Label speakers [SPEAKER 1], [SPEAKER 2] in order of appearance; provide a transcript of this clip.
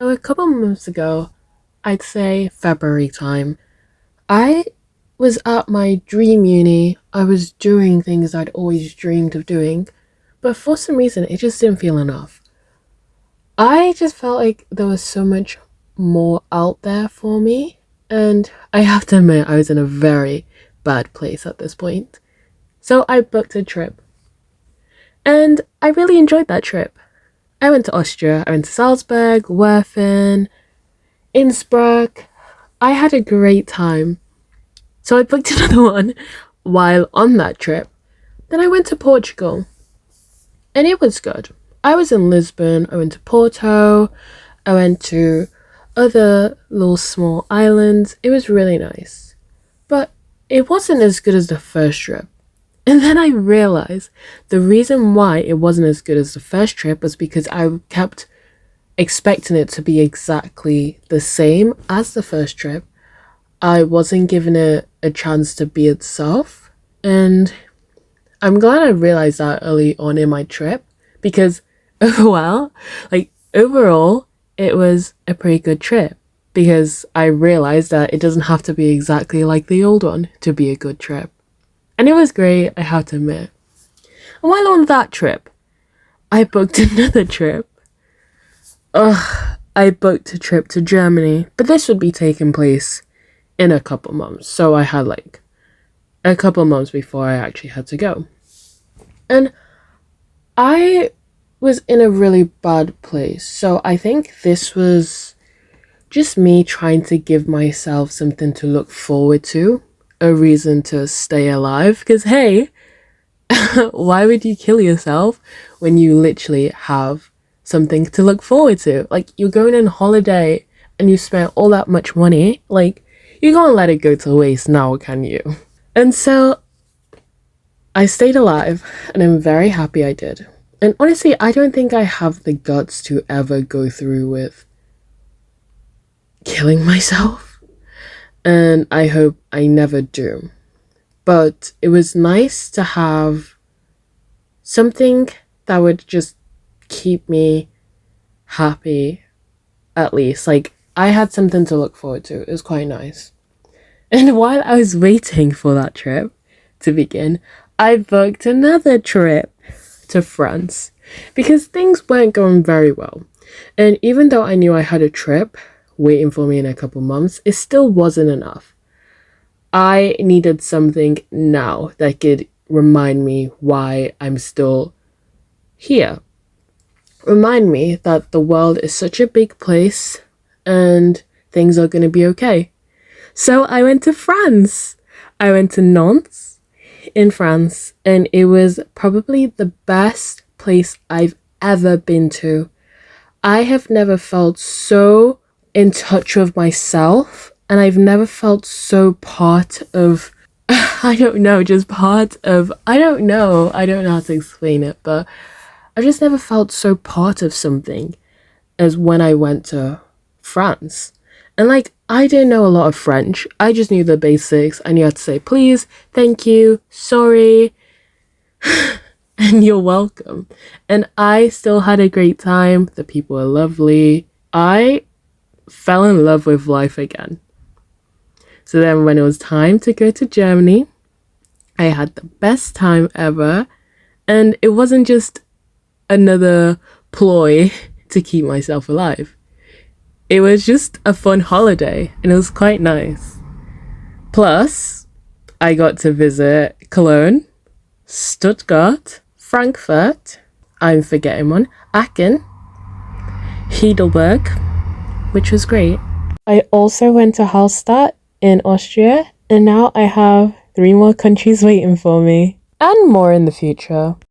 [SPEAKER 1] A couple months ago, I'd say February time, I was at my dream uni. I was doing things I'd always dreamed of doing, but for some reason, it just didn't feel enough. I just felt like there was so much more out there for me, and I have to admit, I was in a very bad place at this point. So I booked a trip, and I really enjoyed that trip. I went to Austria, I went to Salzburg, Werfen, Innsbruck. I had a great time. So I booked another one while on that trip. Then I went to Portugal and it was good. I was in Lisbon, I went to Porto, I went to other little small islands. It was really nice. But it wasn't as good as the first trip. And then I realized the reason why it wasn't as good as the first trip was because I kept expecting it to be exactly the same as the first trip. I wasn't giving it a chance to be itself. And I'm glad I realized that early on in my trip because, well, overall, it was a pretty good trip because I realized that it doesn't have to be exactly like the old one to be a good trip. And it was great, I have to admit. And while on that trip, I booked another trip. I booked a trip to Germany, but this would be taking place in a couple months. So I had a couple months before I actually had to go. And I was in a really bad place. So I think this was just me trying to give myself something to look forward to, a reason to stay alive. Because hey, why would you kill yourself when you literally have something to look forward to? Like, you're going on holiday and you spent all that much money. Like, you can't let it go to waste now, can you? And so I stayed alive and I'm very happy I did. And honestly, I don't think I have the guts to ever go through with killing myself. And I hope I never do. But it was nice to have something that would just keep me happy, at least. Like, I had something to look forward to. It was quite nice. And while I was waiting for that trip to begin, I booked another trip to France because things weren't going very well. And even though I knew I had a trip waiting for me in a couple months, it still wasn't enough. I needed something now that could remind me why I'm still here. Remind me that the world is such a big place and things are going to be okay. So I went to France. I went to Nantes in France, and it was probably the best place I've ever been to. I have never felt so in touch with myself, and I've never felt so part of, I don't know how to explain it, but I've just never felt so part of something as when I went to France. And I didn't know a lot of French. I just knew the basics. I knew how to say please, thank you, sorry, and you're welcome. And I still had a great time. The people were lovely. I fell in love with life again. So then when it was time to go to Germany, I had the best time ever. And it wasn't just another ploy to keep myself alive. It was just a fun holiday and it was quite nice. Plus, I got to visit Cologne, Stuttgart, Frankfurt, I'm forgetting one, Aachen, Heidelberg, which was great. I also went to Hallstatt in Austria, and now I have 3 more countries waiting for me, and more in the future.